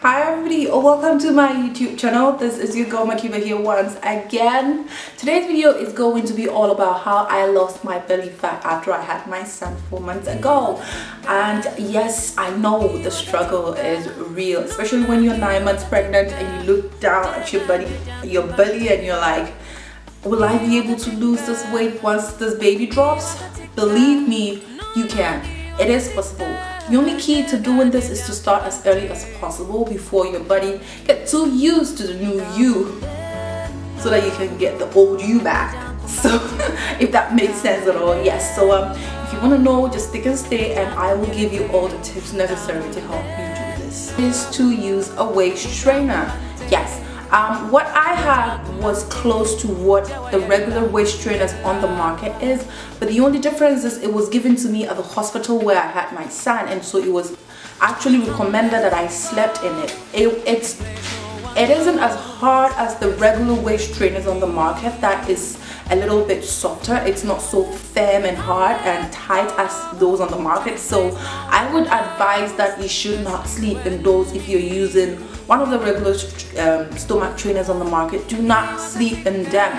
Hi everybody, welcome to my YouTube channel. This is your girl Makiba here once again. Today's video is going to be all about how I lost my belly fat after I had my son 4 months ago. And yes, I know the struggle is real, especially when you're 9 months pregnant and you look down at your belly and you're like, will I be able to lose this weight once this baby drops? Believe me, you can. It is possible. The only key to doing this is to start as early as possible before your body gets too used to the new you, so that you can get the old you back. So if that makes sense at all. Yes, so if you want to know, just stick and stay and I will give you all the tips necessary to help you do this. Is to use a waist trainer. Yes. What I had was close to what the regular waist trainers on the market is, but the only difference is it was given to me at the hospital where I had my son, and so it was actually recommended that I slept in it. It isn't as hard as the regular waist trainers on the market. That is a little bit softer. It's not so firm and hard and tight as those on the market. So I would advise that you should not sleep in those if you're using one of the regular stomach trainers on the market. Do not sleep in them.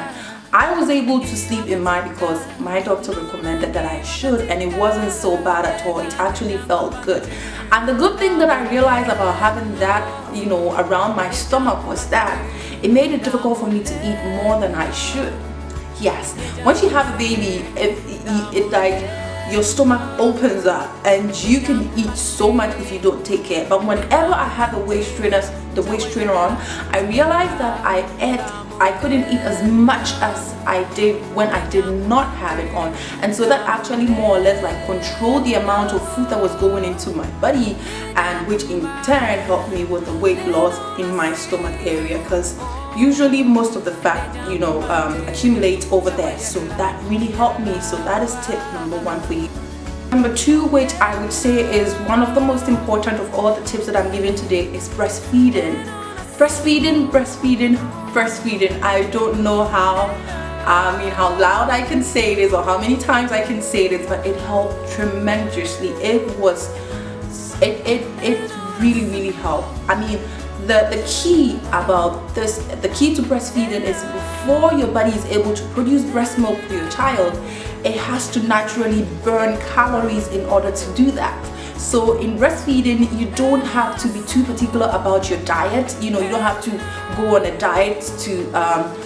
I was able to sleep in mine because my doctor recommended that I should, and it wasn't so bad at all. It actually felt good. And the good thing that I realized about having that, around my stomach was that it made it difficult for me to eat more than I should. Yes, once you have a baby, it like your stomach opens up and you can eat so much if you don't take care. But whenever I had the waist trainer on, I realized that I couldn't eat as much as I did when I did not have it on, and so that actually more or less like controlled the amount of food that was going into my body, and which in turn helped me with the weight loss in my stomach area, because usually most of the fat accumulates over there. So that really helped me. So that is tip number 1 for you. Number 2, which I would say is one of the most important of all the tips that I'm giving today, is breastfeeding. Breastfeeding. I don't know how loud I can say this or how many times I can say this, but it helped tremendously. It really helped. I mean, the key about this, the key to breastfeeding is before your body is able to produce breast milk for your child, it has to naturally burn calories in order to do that. So in breastfeeding, you don't have to be too particular about your diet. You don't have to go on a diet to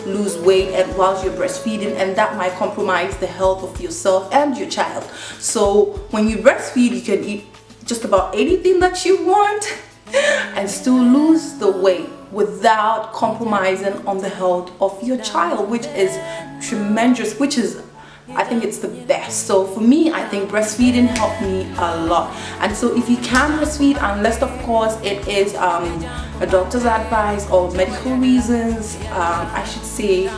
lose weight and whilst you're breastfeeding, and that might compromise the health of yourself and your child. So when you breastfeed, you can eat just about anything that you want and still lose the weight without compromising on the health of your child, which is tremendous, I think it's the best. So for me, I think breastfeeding helped me a lot. And so if you can breastfeed, unless of course it is a doctor's advice or medical reasons, I should say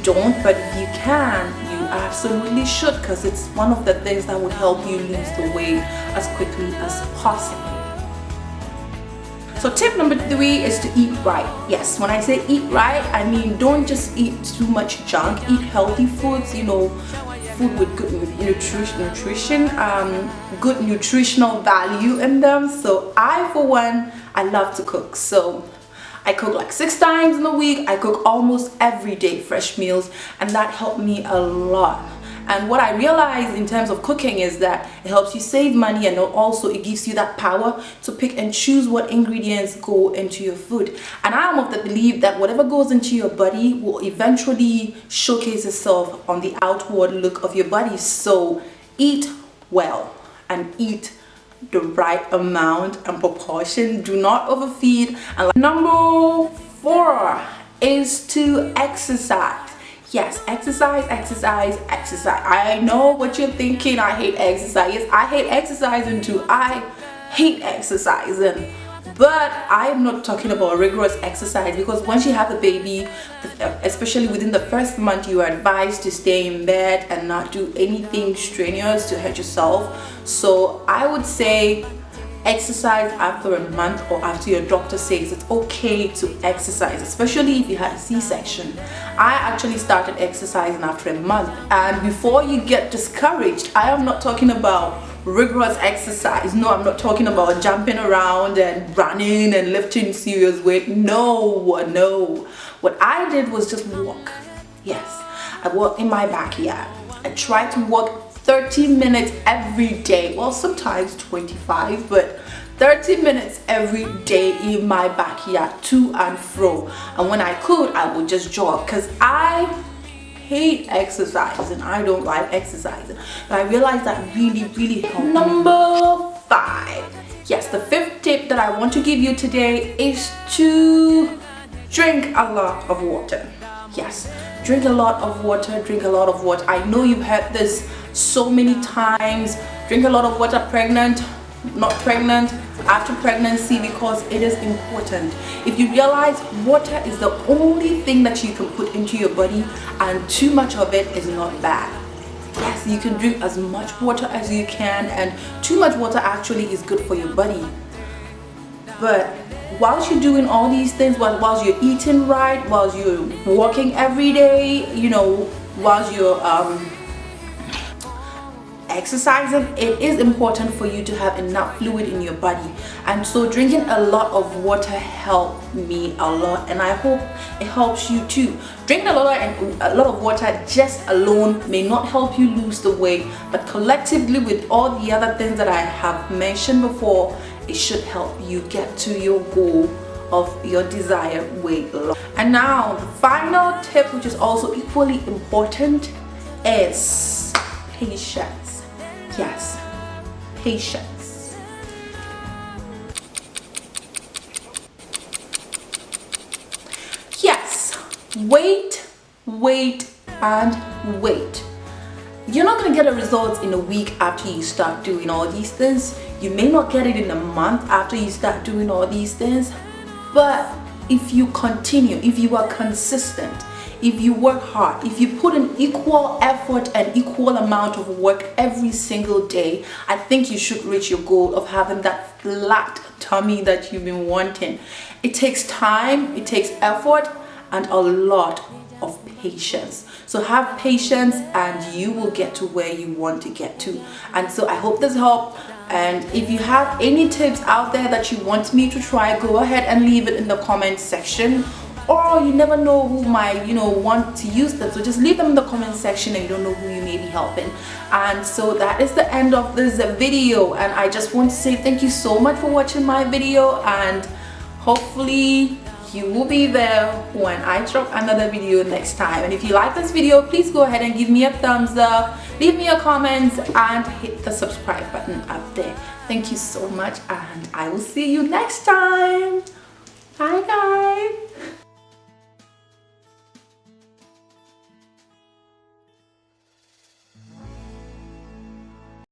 don't, but if you can, you absolutely should, because it's one of the things that would help you lose the weight as quickly as possible. So tip number 3 is to eat right. Yes, when I say eat right, I mean don't just eat too much junk. Eat healthy foods, food with good nutrition, good nutritional value in them. So I, for one, I love to cook. So I cook like 6 times in a week. I cook almost every day fresh meals, and that helped me a lot. And what I realized in terms of cooking is that it helps you save money, and also it gives you that power to pick and choose what ingredients go into your food. And I am of the belief that whatever goes into your body will eventually showcase itself on the outward look of your body. So eat well and eat the right amount and proportion. Do not overfeed. And number 4 is to exercise. Yes, exercise. I know what you're thinking. I hate exercise. Yes, I hate exercising too. I hate exercising. But I'm not talking about rigorous exercise, because once you have a baby, especially within the first month, you are advised to stay in bed and not do anything strenuous to hurt yourself. So I would say exercise after a month, or after your doctor says it's okay to exercise, especially if you had a C-section. I actually started exercising after a month, and before you get discouraged, I am not talking about rigorous exercise. No, I'm not talking about jumping around and running and lifting serious weight. No, no. What I did was just walk. Yes, I walk in my backyard. I try to walk 30 minutes every day. Well, sometimes 25, but 30 minutes every day in my backyard, to and fro. And when I could, I would just jog, because I hate exercising. I don't like exercising, but I realized that really helped. Number 5. Yes, the 5th tip that I want to give you today is to drink a lot of water. Yes, drink a lot of water, drink a lot of water. I know you've heard this so many times. Drink a lot of water, pregnant, not pregnant, after pregnancy, because it is important. If you realize, water is the only thing that you can put into your body, and too much of it is not bad. Yes, you can drink as much water as you can, and too much water actually is good for your body. But whilst you're doing all these things, whilst you're eating right, whilst you're walking every day, you know, whilst you're exercising, it is important for you to have enough fluid in your body. And so drinking a lot of water helped me a lot, and I hope it helps you too. Drinking a lot of water just alone may not help you lose the weight, but collectively with all the other things that I have mentioned before, it should help you get to your goal of your desired weight loss. And now the final tip, which is also equally important, is patience. Yes, patience. Yes, wait and wait. You're not going to get a result in a week after you start doing all these things. You may not get it in a month after you start doing all these things. But if you continue, if you are consistent, if you work hard, if you put in equal effort and equal amount of work every single day, I think you should reach your goal of having that flat tummy that you've been wanting. It takes time, it takes effort, and a lot of patience. So have patience and you will get to where you want to get to. And so I hope this helped. And if you have any tips out there that you want me to try, go ahead and leave it in the comment section. Or you never know who might, want to use them, so just leave them in the comment section, and you don't know who you may be helping. And so that is the end of this video, and I just want to say thank you so much for watching my video, and hopefully you will be there when I drop another video next time. And if you like this video, please go ahead and give me a thumbs up, leave me a comment, and hit the subscribe button up there. Thank you so much, and I will see you next time.